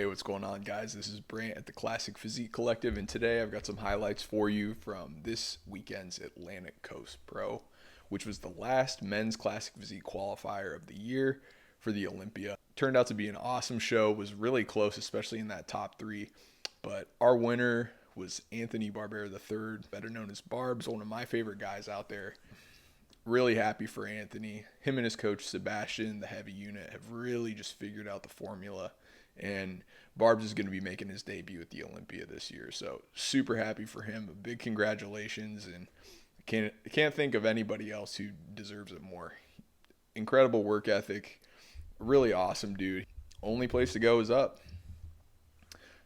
Hey, what's going on, guys? This is Brant at the Classic Physique Collective, and today I've got some highlights for you from this weekend's Atlantic Coast Pro, which was the last men's Classic Physique qualifier of the year for the Olympia. Turned out to be an awesome show, was really close, especially in that top three, but our winner was Anthony Barbera III, better known as Barbs, one of my favorite guys out there. Really happy for Anthony. Him and his coach Sebastian, the heavy unit, have really just figured out the formula. And Barbs is going to be making his debut at the Olympia this year. So super happy for him. A big congratulations. And I can't think of anybody else who deserves it more. Incredible work ethic. Really awesome dude. Only place to go is up.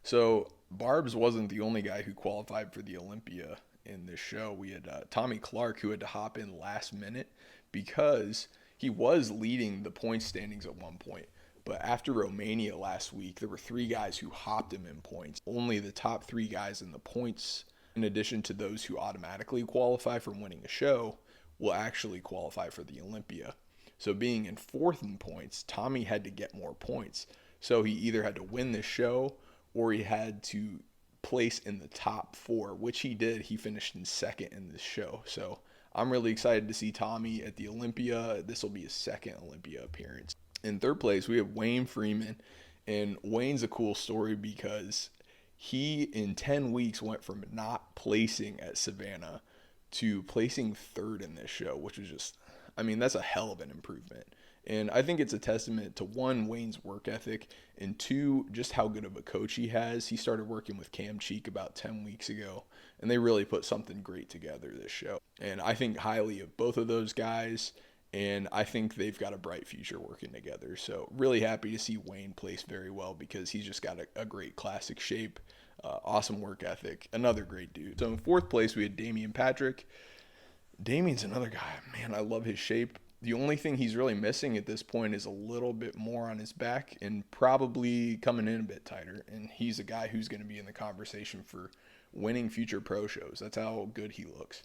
So Barbs wasn't the only guy who qualified for the Olympia in this show. We had Tommy Clark, who had to hop in last minute because he was leading the point standings at one point. But after Romania last week, there were three guys who hopped him in points. Only the top three guys in the points, in addition to those who automatically qualify for winning a show, will actually qualify for the Olympia. So being in fourth in points, Tommy had to get more points. So he either had to win this show or he had to place in the top four, which he did. He finished in second in this show. So I'm really excited to see Tommy at the Olympia. This will be his second Olympia appearance. In third place, we have Wayne Freeman. And Wayne's a cool story because he, in 10 weeks, went from not placing at Savannah to placing third in this show, which was just, that's a hell of an improvement. And I think it's a testament to, one, Wayne's work ethic, and two, just how good of a coach he has. He started working with Cam Cheek about 10 weeks ago, and they really put something great together this show. And I think highly of both of those guys, and I think they've got a bright future working together. So really happy to see Wayne place very well because he's just got a great classic shape, awesome work ethic, another great dude. So in fourth place, we had Damian Patrick. Damian's another guy. Man, I love his shape. The only thing he's really missing at this point is a little bit more on his back and probably coming in a bit tighter. And he's a guy who's going to be in the conversation for winning future pro shows. That's how good he looks.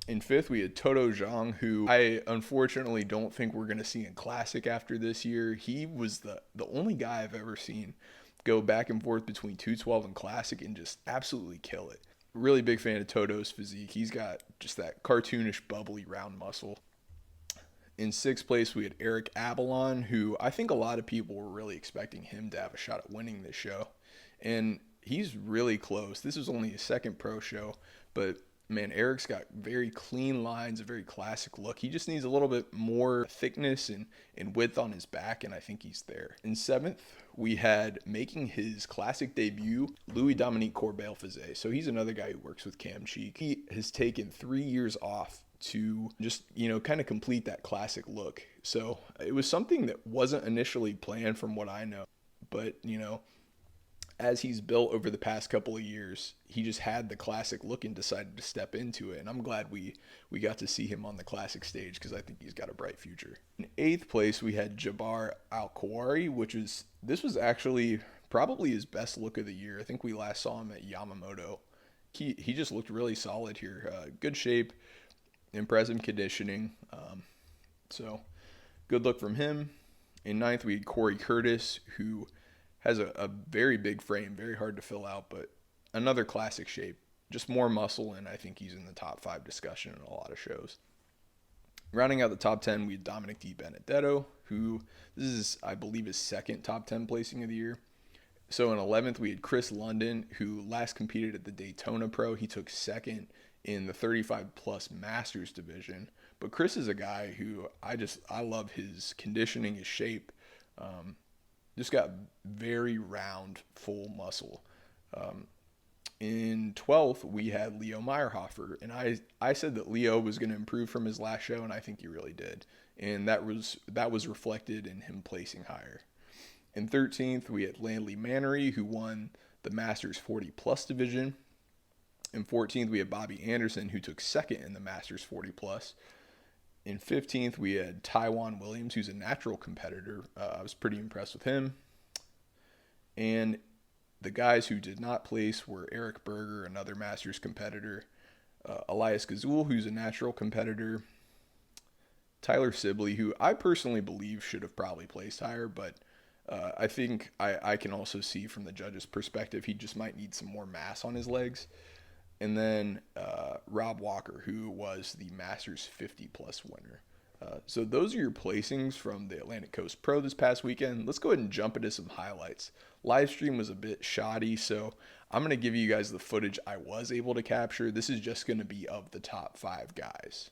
In fifth, we had Toto Zhang, who I unfortunately don't think we're going to see in Classic after this year. He was the only guy I've ever seen go back and forth between 212 and Classic and just absolutely kill it. Really big fan of Toto's physique. He's got just that cartoonish, bubbly, round muscle. In sixth place, we had Eric Abalon, who I think a lot of people were really expecting him to have a shot at winning this show. And he's really close. This is only his second pro show, but man, Eric's got very clean lines, a very classic look. He just needs a little bit more thickness and width on his back, and I think he's there. In seventh, we had, making his Classic debut, Louis Dominique Corbeil-Fizet. So he's another guy who works with Cam Cheek. He has taken 3 years off to just, kind of complete that Classic look. So it was something that wasn't initially planned from what I know. But, as he's built over the past couple of years, he just had the Classic look and decided to step into it. And I'm glad we got to see him on the Classic stage because I think he's got a bright future. In eighth place, we had Jabbar Al-Khawari, this was actually probably his best look of the year. I think we last saw him at Yamamoto. He just looked really solid here. Good shape, impressive conditioning. So good look from him. In ninth, we had Corey Curtis, who has a very big frame, very hard to fill out, but another Classic shape, just more muscle, and I think he's in the top 5 discussion in a lot of shows. Rounding out the top 10, we had Dominic DiBenedetto, who this is, I believe, his second top 10 placing of the year. So in 11th, we had Chris London, who last competed at the Daytona Pro. He took second in the 35-plus Masters division. But Chris is a guy who I love his conditioning, his shape. Just got very round, full muscle. In 12th, we had Leo Meyerhofer, and I said that Leo was going to improve from his last show, and I think he really did. And that was reflected in him placing higher. In 13th, we had Landley Mannery, who won the Masters 40-plus division. In 14th, we had Bobby Anderson, who took second in the Masters 40-plus. In 15th, we had Taiwan Williams, who's a natural competitor. I was pretty impressed with him. And the guys who did not place were Eric Berger, another Masters competitor, Elias Gazul, who's a natural competitor, Tyler Sibley, who I personally believe should have probably placed higher, but I think I can also see from the judge's perspective, he just might need some more mass on his legs. And then Rob Walker, who was the Masters 50 plus winner. So those are your placings from the Atlantic Coast Pro this past weekend. Let's go ahead and jump into some highlights. Live stream was a bit shoddy, so I'm going to give you guys the footage I was able to capture. This is just going to be of the top 5 guys.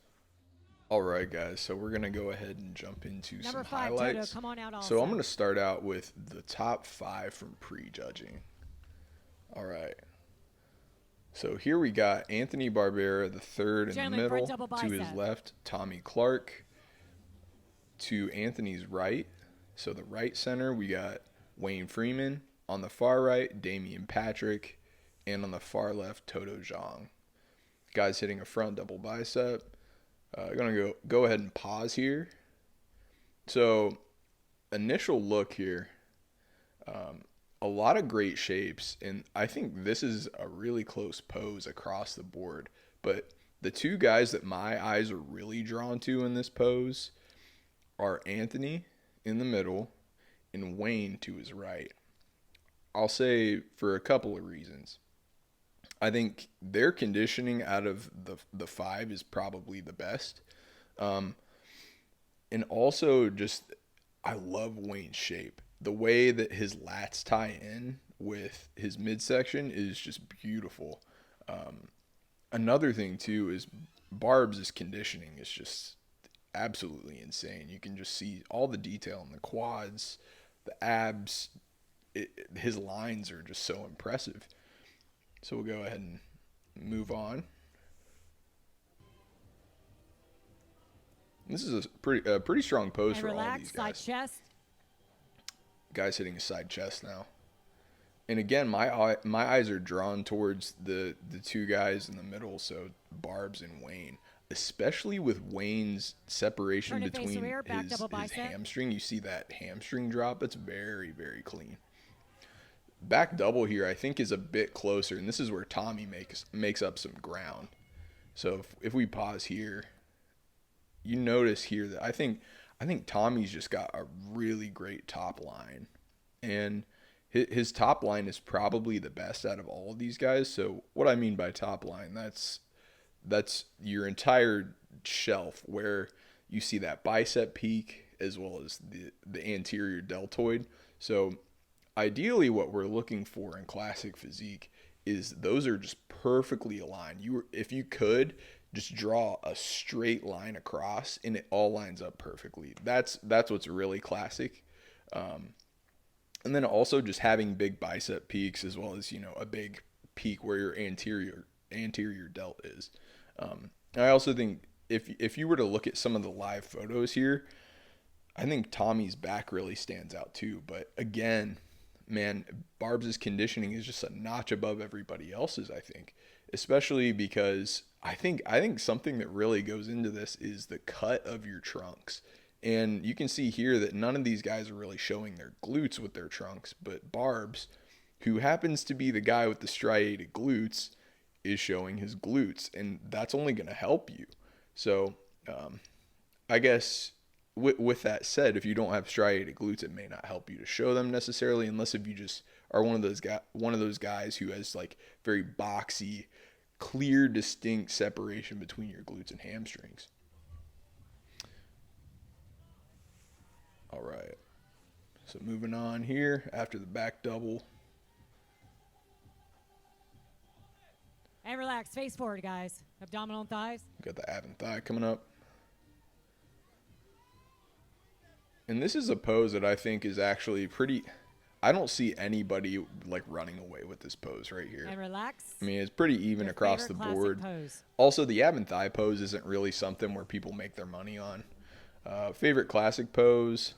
All right, guys, so we're going to go ahead and jump into some highlights. Toto, come on out also. So I'm going to start out with the top 5 from Prejudging. All right. So here we got Anthony Barbera III in the middle. To his left, Tommy Clark. To Anthony's right, so the right center, we got Wayne Freeman. On the far right, Damian Patrick. And on the far left, Toto Zhang. Guys hitting a front double bicep. I'm going to go ahead and pause here. So, initial look here. A lot of great shapes, and I think this is a really close pose across the board. But the two guys that my eyes are really drawn to in this pose are Anthony in the middle and Wayne to his right. I'll say for a couple of reasons. I think their conditioning out of the 5 is probably the best. And also just, I love Wayne's shape. The way that his lats tie in with his midsection is just beautiful. Another thing too is Barb's conditioning is just absolutely insane. You can just see all the detail in the quads, the abs. His lines are just so impressive. So we'll go ahead and move on. This is a pretty strong pose for all these guys. Side chest. Guys hitting a side chest now. And again, my eyes are drawn towards the two guys in the middle, so Barb's and Wayne. Especially with Wayne's separation between his hamstring. You see that hamstring drop? It's very, very clean. Back double here, I think, is a bit closer, and this is where Tommy makes up some ground. So if we pause here, you notice here that I think Tommy's just got a really great top line, and his top line is probably the best out of all of these guys. So what I mean by top line, that's your entire shelf where you see that bicep peak as well as the anterior deltoid. So ideally what we're looking for in classic physique is those are just perfectly aligned. If you could just draw a straight line across and it all lines up perfectly. That's what's really classic. And then also just having big bicep peaks as well as, a big peak where your anterior delt is. I also think if you were to look at some of the live photos here, I think Tommy's back really stands out too. But again, man, Barb's conditioning is just a notch above everybody else's, I think. Especially because I think something that really goes into this is the cut of your trunks. And you can see here that none of these guys are really showing their glutes with their trunks, but Barb's, who happens to be the guy with the striated glutes, is showing his glutes, and that's only going to help you. So I guess with that said, if you don't have striated glutes, it may not help you to show them necessarily, unless if you just are one of those guys who has like very boxy, clear, distinct separation between your glutes and hamstrings. All right. So moving on here after the back double. And relax. Face forward, guys. Abdominal and thighs. Got the ab and thigh coming up. And this is a pose that I think is actually pretty... I don't see anybody like running away with this pose right here. And relax. I mean, it's pretty even across the board. Pose. Also, the ab and thigh pose isn't really something where people make their money on. Favorite classic pose.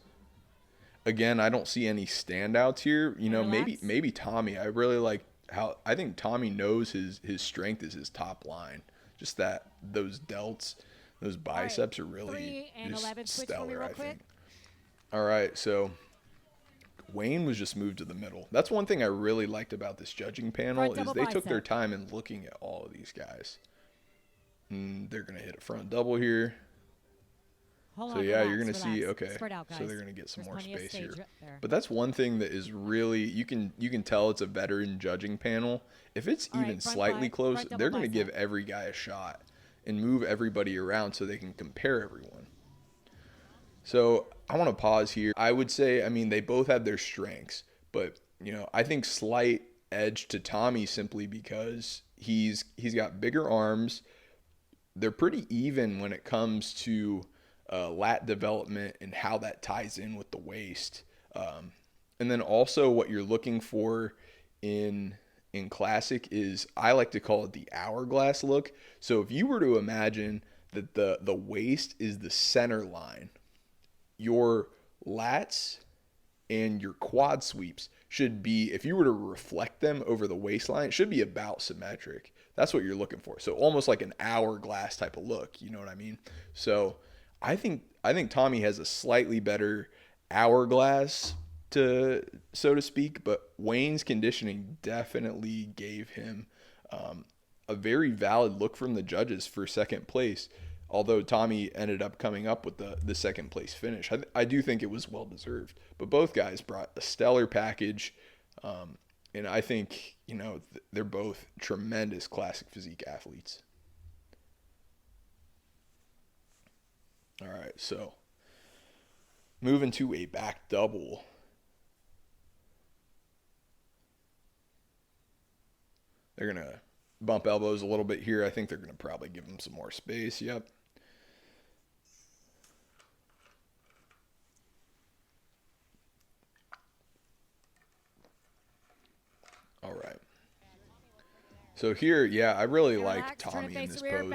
Again, I don't see any standouts here. Maybe Tommy. I really like how I think Tommy knows his strength is his top line. Just those delts, those biceps are really just stellar, I think. All right, so Wayne was just moved to the middle. That's one thing I really liked about this judging panel is they took their time in looking at all of these guys. And they're going to hit a front double here. Hold So on, yeah, relax, you're gonna see. relax. Okay, Spread out, guys. so they're gonna get some There's more plenty of space stage here. there. But that's one thing that is really you can tell it's a veteran judging panel. If it's All right, even front slightly five, close, front double they're gonna give bicep. every guy a shot and move everybody around so they can compare everyone. So I want to pause here. I would say, I mean, they both have their strengths, but I think slight edge to Tommy simply because he's got bigger arms. They're pretty even when it comes to lat development and how that ties in with the waist. And then also what you're looking for in classic is, I like to call it the hourglass look. So if you were to imagine that the waist is the center line, your lats and your quad sweeps should be, if you were to reflect them over the waistline, it should be about symmetric. That's what you're looking for. So almost like an hourglass type of look, you know what I mean? So I think Tommy has a slightly better hourglass, to so to speak, but Wayne's conditioning definitely gave him a very valid look from the judges for second place. Although Tommy ended up coming up with the second place finish, I do think it was well deserved. But both guys brought a stellar package, and I think they're both tremendous classic physique athletes. All right, so moving to a back double. They're going to bump elbows a little bit here. I think they're going to probably give him some more space. Yep. All right. So here, yeah, I really like Tommy in this pose.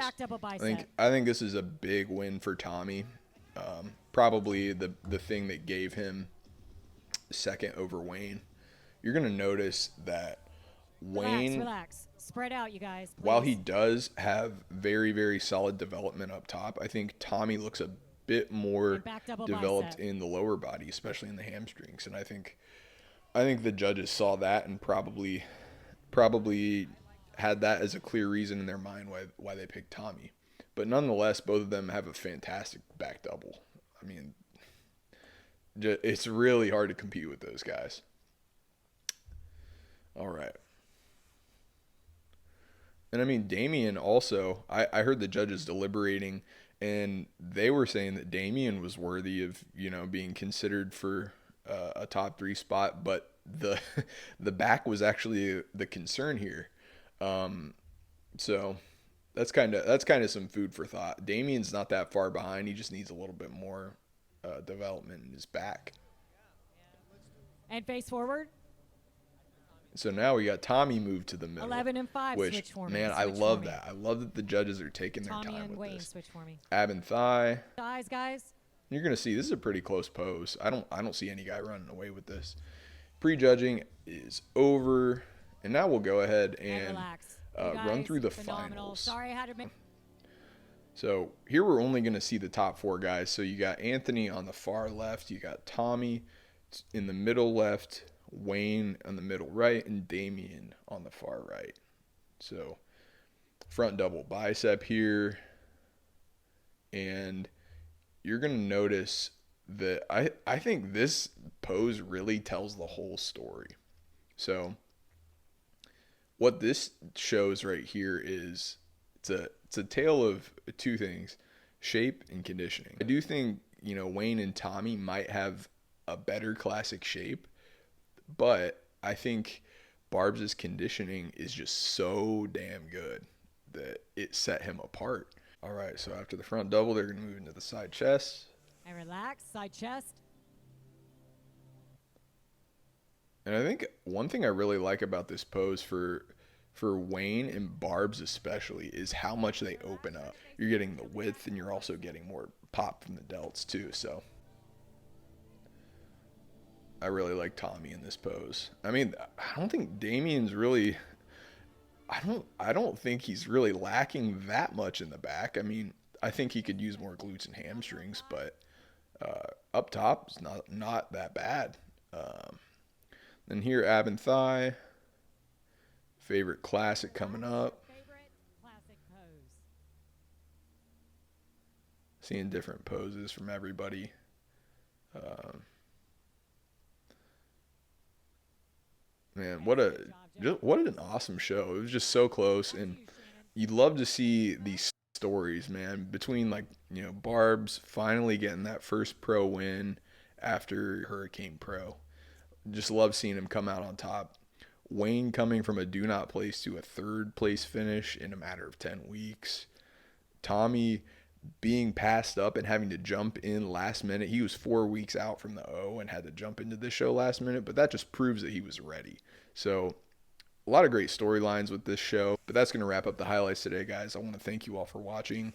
I think this is a big win for Tommy. Probably the thing that gave him second over Wayne. You're going to notice that Wayne, Relax. Spread out, you guys. Please. While he does have very, very solid development up top, I think Tommy looks a bit more developed in the lower body, especially in the hamstrings. And I think the judges saw that and probably had that as a clear reason in their mind why they picked Tommy. But nonetheless, both of them have a fantastic back double. I mean, it's really hard to compete with those guys. All right. And I mean, Damien also, I heard the judges deliberating, and they were saying that Damien was worthy of, being considered for a top 3 spot, but the back was actually the concern here. So that's kind of some food for thought. Damien's not that far behind. He just needs a little bit more development in his back. And face forward. So now we got Tommy moved to the middle. 11 and 5. Which, switch for me. man, I love that. I love that the judges are taking their Tommy time and with Wayne, this. switch for me. Ab and thigh. Thighs, guys. You're gonna see this is a pretty close pose. I don't see any guy running away with this. Prejudging is over, and now we'll go ahead and run through the finals. Sorry, I had to make. So here we're only going to see the top 4 guys. So you got Anthony on the far left, you got Tommy in the middle left, Wayne on the middle right, and Damien on the far right. So front double bicep here, and you're going to notice that I think this pose really tells the whole story. So what this shows right here is it's a tale of 2 things: shape and conditioning. I do think Wayne and Tommy might have a better classic shape, but I think Barb's conditioning is just so damn good that it set him apart. All right, so after the front double, they're going to move into the side chest. And relax, side chest. And I think one thing I really like about this pose for Wayne and Barb's especially is how much they open up. You're getting the width, and you're also getting more pop from the delts too. So I really like Tommy in this pose. I mean, I don't think Damien's really. I don't think he's really lacking that much in the back. I mean, I think he could use more glutes and hamstrings, but up top is not that bad. Then here, ab and thigh. Favorite classic coming up. seeing different poses from everybody. Man, what an awesome show. It was just so close, and you'd love to see these stories, man, between like, Barb's finally getting that first pro win after Hurricane Pro. Just love seeing him come out on top. Wayne coming from a do not place to a third place finish in a matter of 10 weeks. Tommy being passed up and having to jump in last minute. He was 4 weeks out from the O and had to jump into this show last minute, but that just proves that he was ready. So a lot of great storylines with this show, but that's going to wrap up the highlights today, guys. I want to thank you all for watching.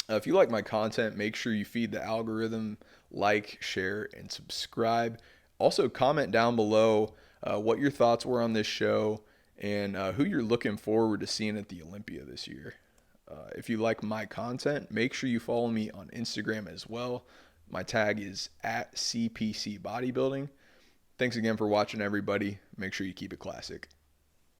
If you like my content, make sure you feed the algorithm, like, share, and subscribe. Also, comment down below what your thoughts were on this show and who you're looking forward to seeing at the Olympia this year. If you like my content, make sure you follow me on Instagram as well. My tag is @CPC Bodybuilding. Thanks again for watching, everybody. Make sure you keep it classic.